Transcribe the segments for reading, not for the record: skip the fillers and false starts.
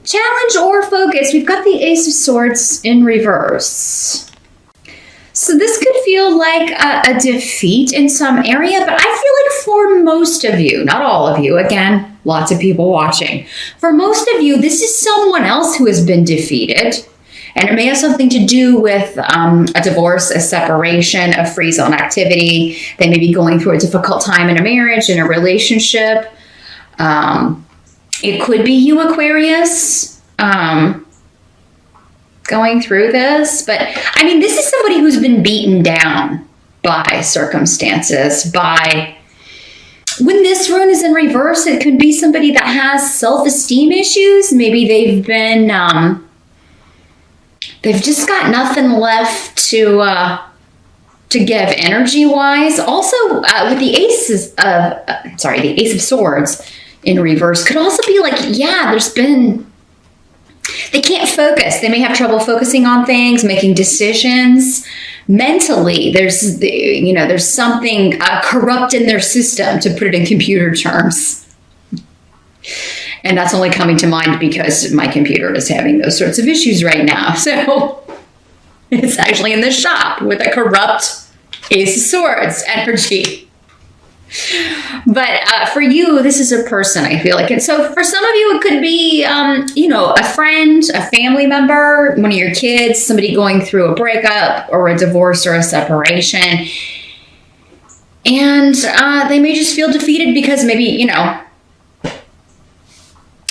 challenge or focus, we've got the Ace of Swords in reverse. So this could feel like a defeat in some area, but I feel like for most of you, not all of you, again, lots of people watching, for most of you, this is someone else who has been defeated. And it may have something to do with a divorce, a separation, a free zone activity. They may be going through a difficult time in a marriage, in a relationship. It could be you, Aquarius, going through this. But, I mean, this is somebody who's been beaten down by circumstances, by... When this rune is in reverse, it could be somebody that has self-esteem issues. Maybe they've been... they've just got nothing left to give energy-wise. Also, with the the Ace of Swords in reverse could also be like, yeah, they can't focus. They may have trouble focusing on things, making decisions. Mentally, there's something corrupt in their system, to put it in computer terms. And that's only coming to mind because my computer is having those sorts of issues right now. So it's actually in the shop with a corrupt Ace of Swords energy. But for you, this is a person, I feel like. And so for some of you, it could be, a friend, a family member, one of your kids, somebody going through a breakup or a divorce or a separation. And they may just feel defeated because maybe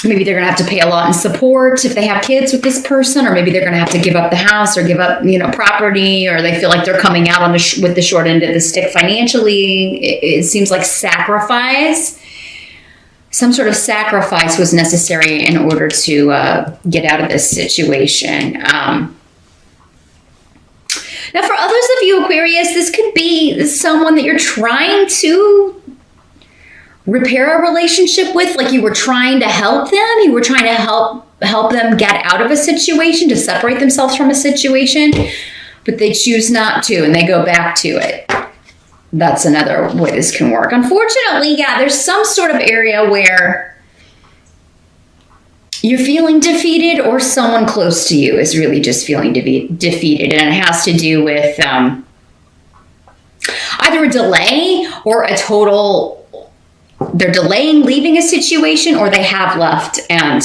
they're going to have to pay a lot in support if they have kids with this person, or maybe they're going to have to give up the house or give up, property, or they feel like they're coming out on with the short end of the stick financially. It seems like sacrifice. Some sort of sacrifice was necessary in order to get out of this situation. Now, for others of you, Aquarius, this could be someone that you're trying to repair a relationship with, like you were trying to help them. You were trying to help them get out of a situation, to separate themselves from a situation, but they choose not to, and they go back to it. That's another way this can work. Unfortunately, yeah, there's some sort of area where you're feeling defeated, or someone close to you is really just feeling defeated, and it has to do with either a delay or a total... They're delaying leaving a situation, or they have left, and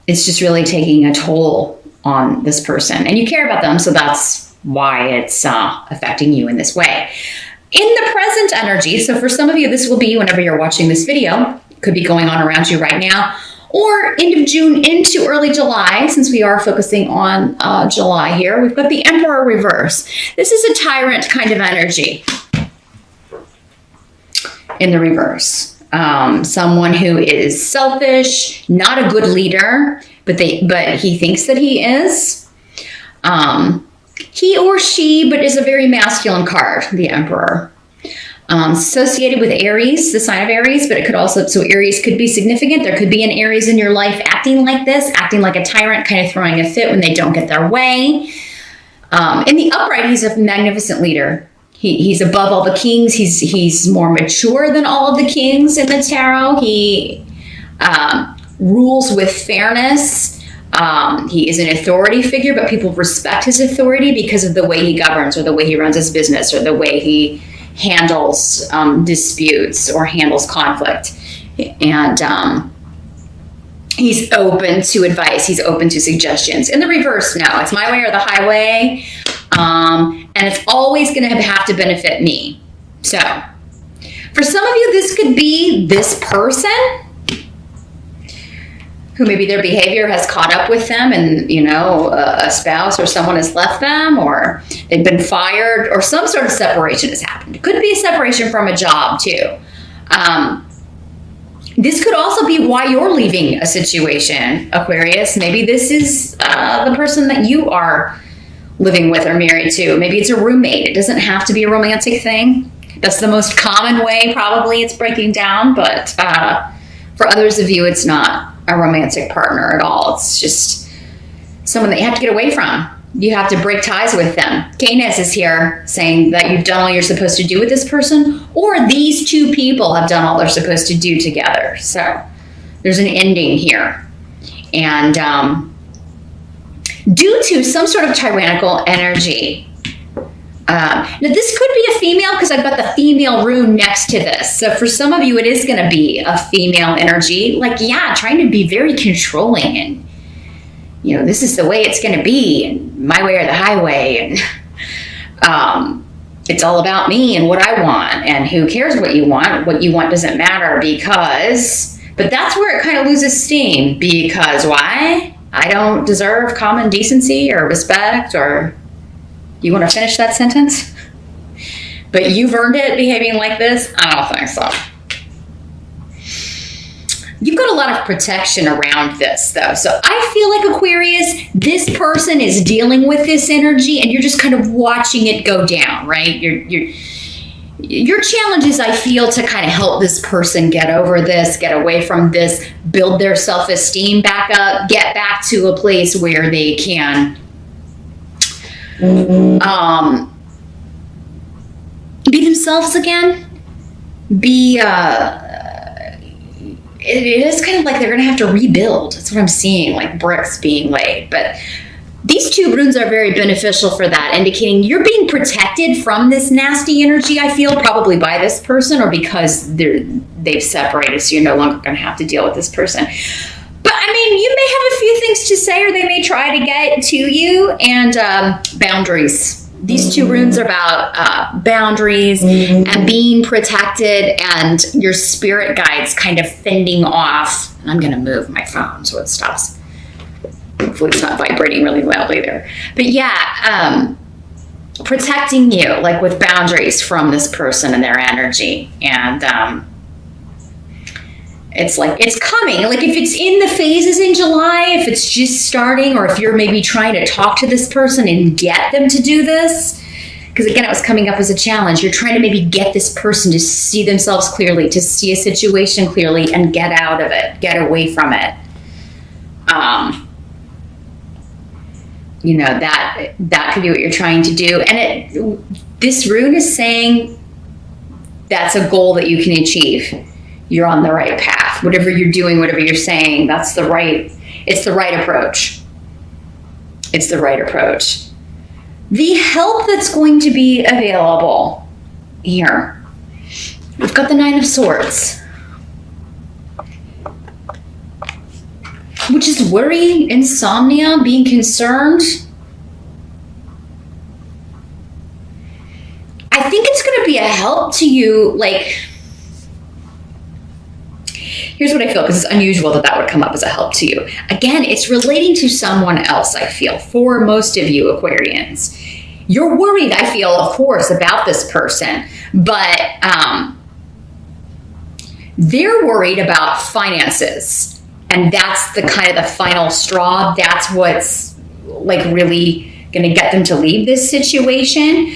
it's just really taking a toll on this person. And you care about them, so that's why it's affecting you in this way. In the present energy, so for some of you, this will be whenever you're watching this video. It could be going on around you right now, or end of June into early July, since we are focusing on July here. We've got the Emperor reverse. This is a tyrant kind of energy in the reverse. Someone who is selfish, not a good leader, but he thinks that he is. He or she, but is a very masculine card, the Emperor. Associated with Aries, the sign of Aries, but it could also, so Aries could be significant. There could be an Aries in your life acting like this, acting like a tyrant, kind of throwing a fit when they don't get their way. In the upright, he's a magnificent leader. He's above all the kings. He's more mature than all of the kings in the tarot. He rules with fairness. He is an authority figure, but people respect his authority because of the way he governs, or the way he runs his business, or the way he handles disputes or handles conflict. And he's open to advice. He's open to suggestions. In the reverse, no, it's my way or the highway. And it's always going to have to benefit me. So for some of you, this could be this person who maybe their behavior has caught up with them, and, a spouse or someone has left them, or they've been fired, or some sort of separation has happened. It could be a separation from a job too. This could also be why you're leaving a situation, Aquarius. Maybe this is the person that you are living with or married to. Maybe it's a roommate. It doesn't have to be a romantic thing. That's the most common way probably it's breaking down, but for others of you, it's not a romantic partner at all. It's just someone that you have to get away from. You have to break ties with them. Canis is here saying that you've done all you're supposed to do with this person, or these two people have done all they're supposed to do together. So There's an ending here. And due to some sort of tyrannical energy. Now, this could be a female because I've got the female rune next to this. So for some of you, it is going to be a female energy. Like, yeah, trying to be very controlling and, you know, this is the way it's going to be and my way or the highway. And it's all about me and what I want. And who cares what you want? What you want doesn't matter because... But that's where it kind of loses steam. Because why? I don't deserve common decency or respect or... You want to finish that sentence? But you've earned it behaving like this? I don't think so. You've got a lot of protection around this, though. So I feel like, Aquarius, this person is dealing with this energy, and you're just kind of watching it go down, right? Your challenge is, I feel, to kind of help this person get over this, get away from this, build their self-esteem back up, get back to a place where they can... be themselves again. It is kind of like they're going to have to rebuild. That's what I'm seeing, like bricks being laid. But these two runes are very beneficial for that, indicating you're being protected from this nasty energy, I feel, probably by this person or because they've separated, so you're no longer going to have to deal with this person. But, I mean, you may have a few things to say or they may try to get to you. And boundaries. These two runes are about boundaries and being protected and your spirit guides kind of fending off. And I'm going to move my phone so it stops. Hopefully it's not vibrating really loudly there. But, yeah, protecting you, like with boundaries from this person and their energy. And... it's like, it's coming. Like if it's in the phases in July, if it's just starting, or if you're maybe trying to talk to this person and get them to do this, because again, it was coming up as a challenge. You're trying to maybe get this person to see themselves clearly, to see a situation clearly and get out of it, get away from it. You know, that could be what you're trying to do. And this rune is saying that's a goal that you can achieve. You're on the right path. Whatever you're doing, whatever you're saying, it's the right approach. It's the right approach. The help that's going to be available here. We've got the Nine of Swords, which is worry, insomnia, being concerned. I think it's going to be a help to you, like... Here's what I feel, because it's unusual that would come up as a help to you. Again, it's relating to someone else, I feel, for most of you Aquarians. You're worried, I feel, of course, about this person, but they're worried about finances. And that's the kind of the final straw. That's what's like really going to get them to leave this situation.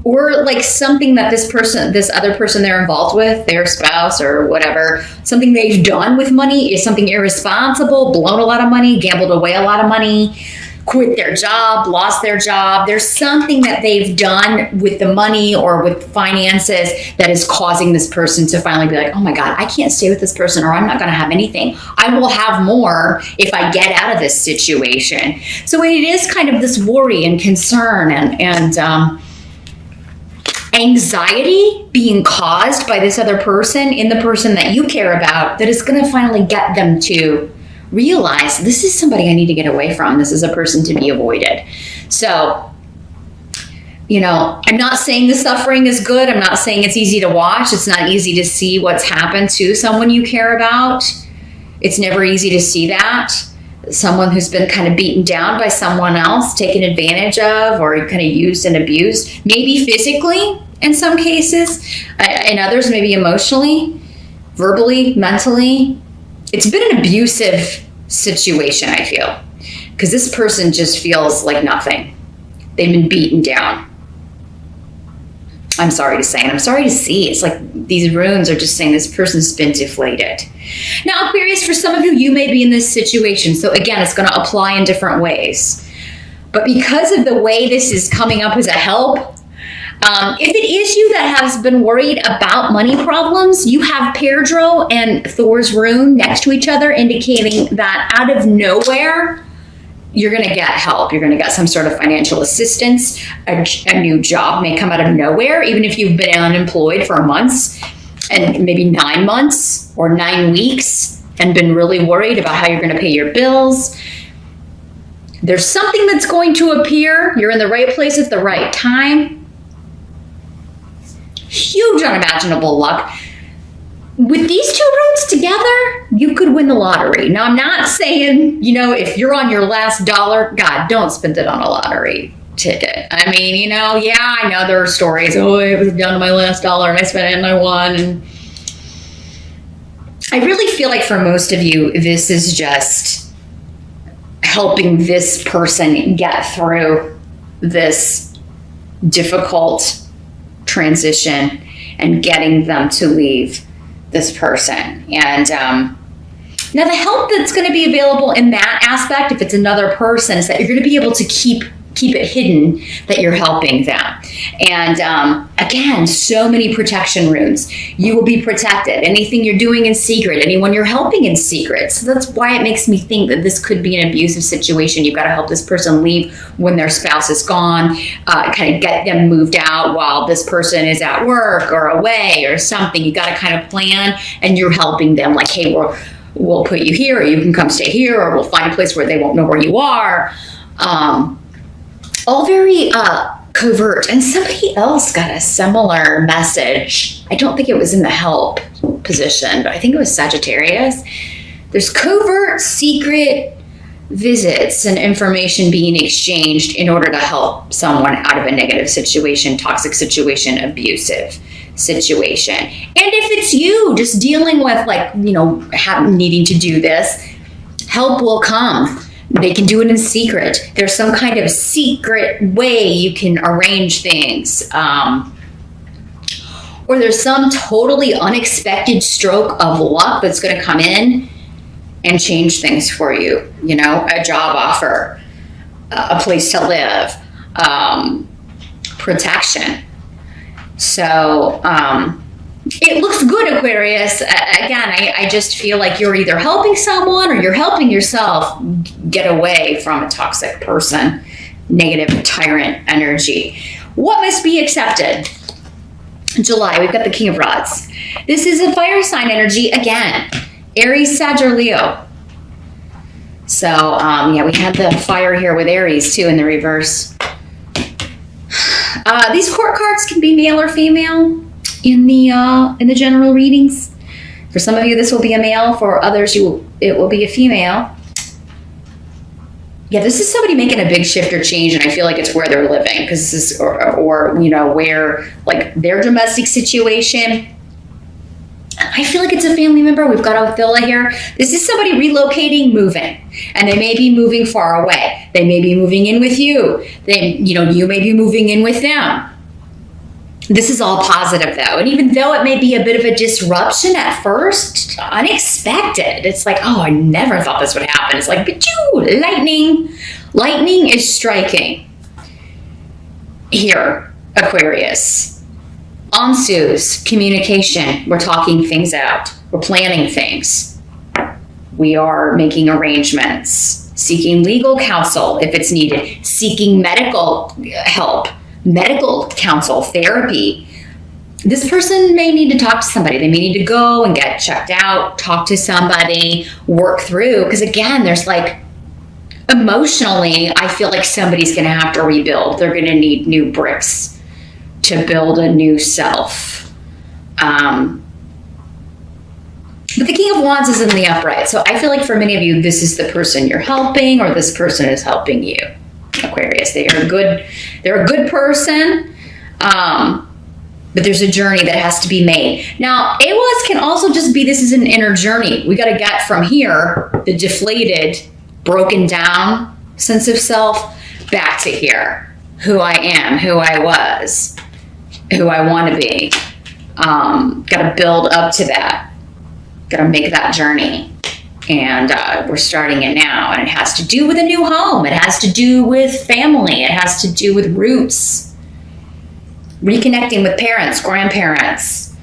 Or like something that this other person they're involved with, their spouse or whatever, something they've done with money is something irresponsible, blown a lot of money, gambled away a lot of money, quit their job, lost their job. There's something that they've done with the money or with finances that is causing this person to finally be like, oh my God, I can't stay with this person, or I'm not going to have anything. I will have more if I get out of this situation. So it is kind of this worry and concern and anxiety being caused by this other person in the person that you care about that is going to finally get them to realize this is somebody I need to get away from. This is a person to be avoided. So, you know, I'm not saying the suffering is good. I'm not saying it's easy to watch. It's not easy to see what's happened to someone you care about. It's never easy to see that. Someone who's been kind of beaten down by someone else, taken advantage of, or kind of used and abused, maybe physically in some cases, in others maybe emotionally, verbally, mentally. It's been an abusive situation, I feel, because this person just feels like nothing. They've been beaten down. I'm sorry to say, and I'm sorry to see. It's like these runes are just saying this person's been deflated. Now, Aquarius, for some of you, you may be in this situation. So again, it's going to apply in different ways. But because of the way this is coming up as a help, If it is you that has been worried about money problems, you have Peardro and Thor's rune next to each other, indicating that out of nowhere, you're going to get help. You're going to get some sort of financial assistance. A new job may come out of nowhere, even if you've been unemployed for months and maybe 9 months or 9 weeks and been really worried about how you're going to pay your bills. There's something that's going to appear. You're in the right place at the right time. Huge unimaginable luck. With these two roads together, you could win the lottery. Now, I'm not saying, if you're on your last dollar, God, don't spend it on a lottery ticket. I mean, yeah, I know there are stories. Oh, I was down to my last dollar and I spent it and I won. And I really feel like for most of you, this is just helping this person get through this difficult transition and getting them to leave this person. And now the help that's going to be available in that aspect, if it's another person, is that you're going to be able to keep it hidden that you're helping them. And again, so many protection runes. You will be protected. Anything you're doing in secret, anyone you're helping in secret. So that's why it makes me think that this could be an abusive situation. You've got to help this person leave when their spouse is gone, kind of get them moved out while this person is at work or away or something. You got to kind of plan, and you're helping them like, hey, we'll put you here, or you can come stay here, or we'll find a place where they won't know where you are. All very covert. And somebody else got a similar message. I don't think it was in the help position, but I think it was Sagittarius. There's covert, secret visits and information being exchanged in order to help someone out of a negative situation, toxic situation, abusive situation. And if it's you just dealing with needing to do this, help will come. They can do it in secret. There's some kind of secret way you can arrange things. Or there's some totally unexpected stroke of luck that's going to come in and change things for you. A job offer, a place to live, protection. So, it looks good, Aquarius. Again, I just feel like you're either helping someone or you're helping yourself get away from a toxic person, negative tyrant energy. What must be accepted? July, we've got the King of Rods. This is a fire sign energy again. Aries, Sag, or Leo. So, we had the fire here with Aries too in the reverse. These court cards can be male or female. In the general readings, for some of you this will be a male. For others, it will be a female. Yeah, this is somebody making a big shift or change, and I feel like it's where they're living, because this is or where, like, their domestic situation. I feel like it's a family member. We've got Othilla here. This is somebody relocating, moving, and they may be moving far away. They may be moving in with you. You may be moving in with them. This is all positive, though. And even though it may be a bit of a disruption at first, unexpected, it's like, oh, I never thought this would happen. It's like, lightning. Lightning is striking here, Aquarius. Ansus, communication. We're talking things out. We're planning things. We are making arrangements, seeking legal counsel if it's needed, seeking medical help. Medical counsel, therapy. This person may need to talk to somebody. They may need to go and get checked out, talk to somebody, work through. Because again, there's emotionally, I feel like somebody's going to have to rebuild. They're going to need new bricks to build a new self. But the King of Wands is in the upright. So I feel like for many of you, this is the person you're helping, or this person is helping you. Aquarius, they're a good person, but there's a journey that has to be made. Now, AWAS can also just be, this is an inner journey. We got to get from here, the deflated, broken down sense of self, back to here, who I am, who I was, who I want to be. Got to build up to that. Got to make that journey. And we're starting it now. And it has to do with a new home. It has to do with family. It has to do with roots. reconnecting with parents, grandparents,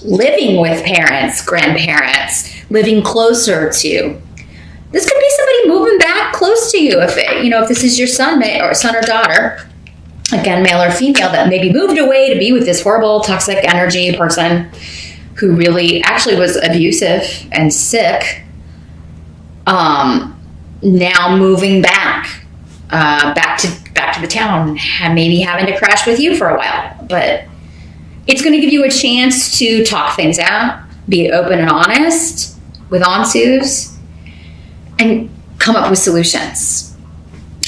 living with parents, grandparents, living closer to. This could be somebody moving back close to you. If this is your son or daughter, again, male or female, that maybe moved away to be with this horrible toxic energy person who really actually was abusive and sick, now moving back to the town, maybe having to crash with you for a while. But it's going to give you a chance to talk things out, be open and honest with Ansus, and come up with solutions.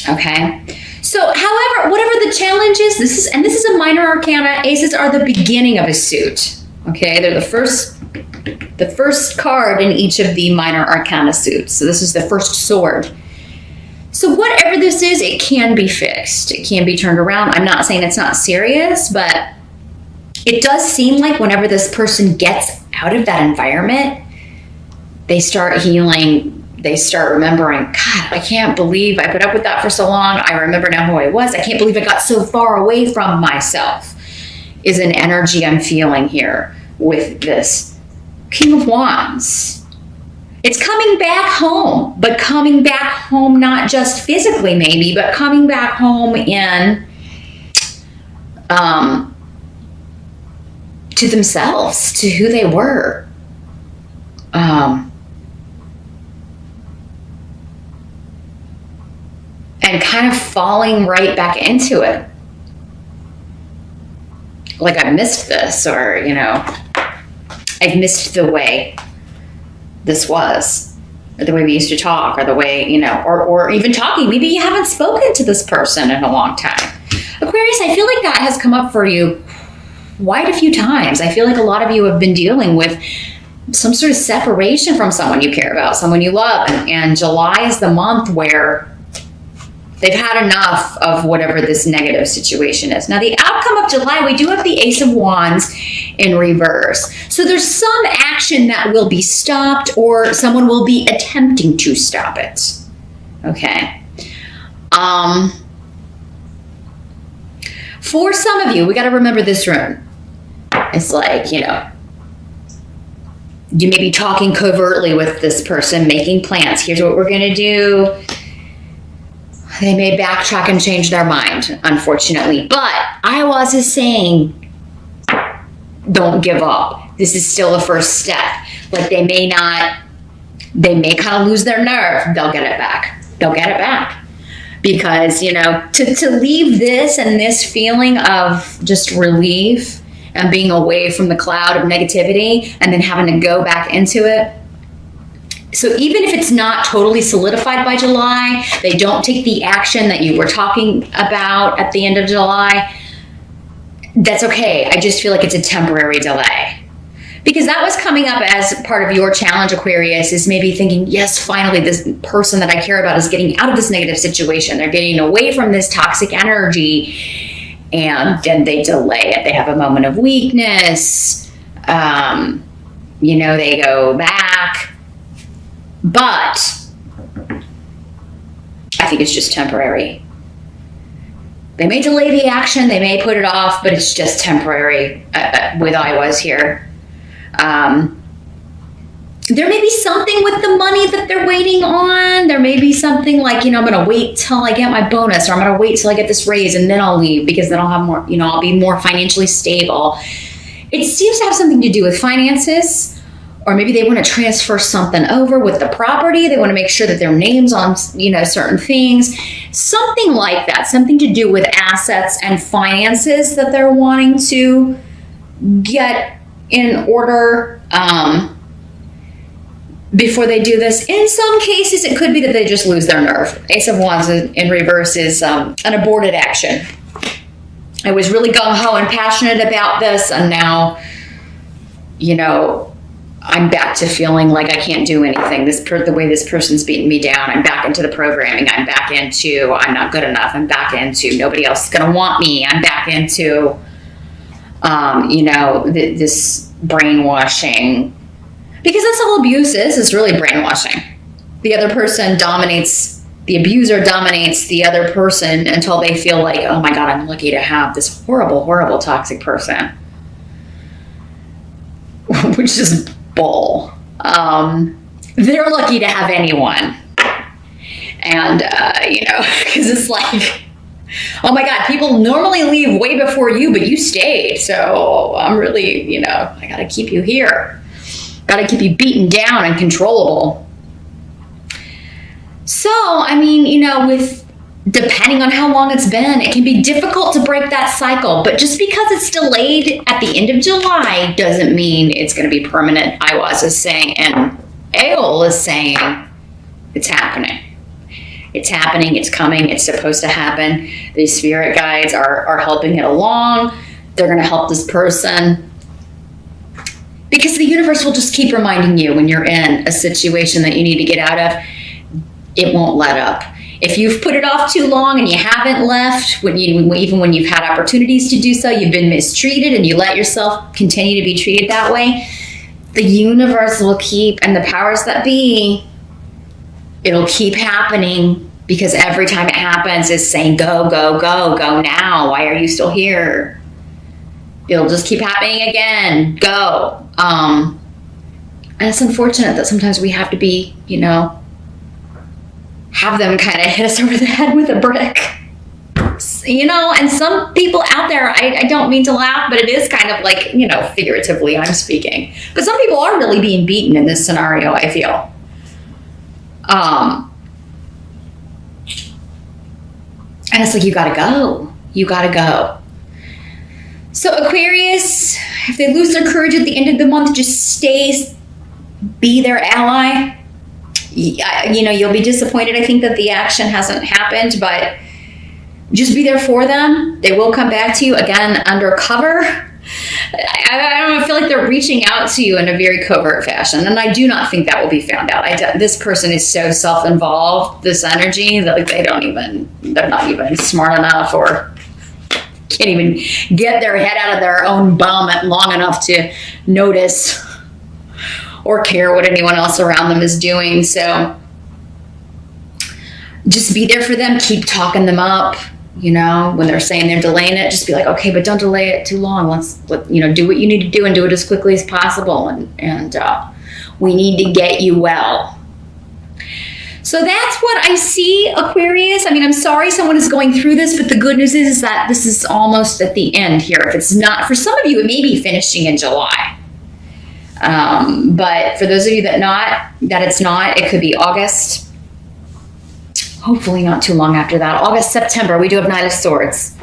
Okay? So, however, whatever the challenge is, this is a minor arcana. Aces are the beginning of a suit. Okay? They're the first card in each of the minor arcana suits. So this is the first sword. So whatever this is, it can be fixed. It can be turned around. I'm not saying it's not serious, but it does seem like whenever this person gets out of that environment, they start healing. They start remembering, God, I can't believe I put up with that for so long. I remember now who I was. I can't believe I got so far away from myself, is an energy I'm feeling here with this King of Wands. It's coming back home, but coming back home not just physically maybe, but coming back home in to themselves, to who they were. And kind of falling right back into it. Like I missed this, or, I've missed the way this was, or the way we used to talk, or the way, or even talking. Maybe you haven't spoken to this person in a long time. Aquarius, I feel like that has come up for you quite a few times. I feel like a lot of you have been dealing with some sort of separation from someone you care about, someone you love. And July is the month where they've had enough of whatever this negative situation is. Now, the outcome of July, we do have the Ace of Wands in reverse. So there's some action that will be stopped, or someone will be attempting to stop it. Okay. For some of you, we got to remember this room. It's like, you may be talking covertly with this person, making plans. Here's what we're going to do. They may backtrack and change their mind, unfortunately. But Ayahuasca is saying, don't give up. This is still a first step. Like they may kind of lose their nerve. They'll get it back. Because, to leave this and this feeling of just relief and being away from the cloud of negativity and then having to go back into it. So even if it's not totally solidified by July, they don't take the action that you were talking about at the end of July, that's okay. I just feel like it's a temporary delay. Because that was coming up as part of your challenge, Aquarius, is maybe thinking, yes, finally, this person that I care about is getting out of this negative situation. They're getting away from this toxic energy. And then they delay it. They have a moment of weakness. They go back. But I think it's just temporary. They may delay the action, they may put it off, but it's just temporary with Ayahuasca here. There may be something with the money that they're waiting on. There may be something like, I'm going to wait till I get my bonus, or I'm going to wait till I get this raise and then I'll leave because then I'll have more, I'll be more financially stable. It seems to have something to do with finances. Or maybe they want to transfer something over with the property. They want to make sure that their name's on, certain things. Something like that. Something to do with assets and finances that they're wanting to get in order before they do this. In some cases, it could be that they just lose their nerve. Ace of Wands in reverse is an aborted action. I was really gung-ho and passionate about this, and now, I'm back to feeling like I can't do anything. The way this person's beating me down, I'm back into the programming. I'm back into I'm not good enough. I'm back into nobody else is going to want me. I'm back into, this brainwashing. Because that's all abuse is really brainwashing. The other person dominates the abuser dominates the other person until they feel like, oh my God, I'm lucky to have this horrible, horrible toxic person. Which is bull. They're lucky to have anyone. And, because it's like, oh my God, people normally leave way before you, but you stayed. So I'm really, I got to keep you here. Got to keep you beaten down and controllable. So, with depending on how long it's been, it can be difficult to break that cycle. But just because it's delayed at the end of July doesn't mean it's going to be permanent. IWAS is saying, and AOL is saying, it's happening. It's happening. It's coming. It's supposed to happen. These spirit guides are helping it along. They're going to help this person. Because the universe will just keep reminding you when you're in a situation that you need to get out of. It won't let up. If you've put it off too long and you haven't left, even when you've had opportunities to do so, you've been mistreated and you let yourself continue to be treated that way, the universe will keep, and the powers that be, it'll keep happening, because every time it happens, it's saying, go, go, go, go now. Why are you still here? It'll just keep happening again. Go. And it's unfortunate that sometimes we have to be, have them kind of hit us over the head with a brick. And some people out there, I don't mean to laugh, but it is kind of like, figuratively I'm speaking. But some people are really being beaten in this scenario, I feel. And it's like, you gotta go. You gotta go. So Aquarius, if they lose their courage at the end of the month, just be their ally. You'll be disappointed, I think, that the action hasn't happened, but just be there for them. They will come back to you, again, undercover. I don't feel like they're reaching out to you in a very covert fashion, and I do not think that will be found out. This person is so self-involved, this energy, that they're not even smart enough or can't even get their head out of their own bum long enough to notice or care what anyone else around them is doing. So just be there for them. Keep talking them up. When they're saying they're delaying it, just be like, okay, but don't delay it too long. Let's do what you need to do and do it as quickly as possible. And we need to get you well. So that's what I see, Aquarius. I'm sorry someone is going through this, but the good news is that this is almost at the end here. If it's not, for some of you, it may be finishing in July. But for those of you that it's not, it could be August. Hopefully not too long after that. August, September, we do have Knight of Swords.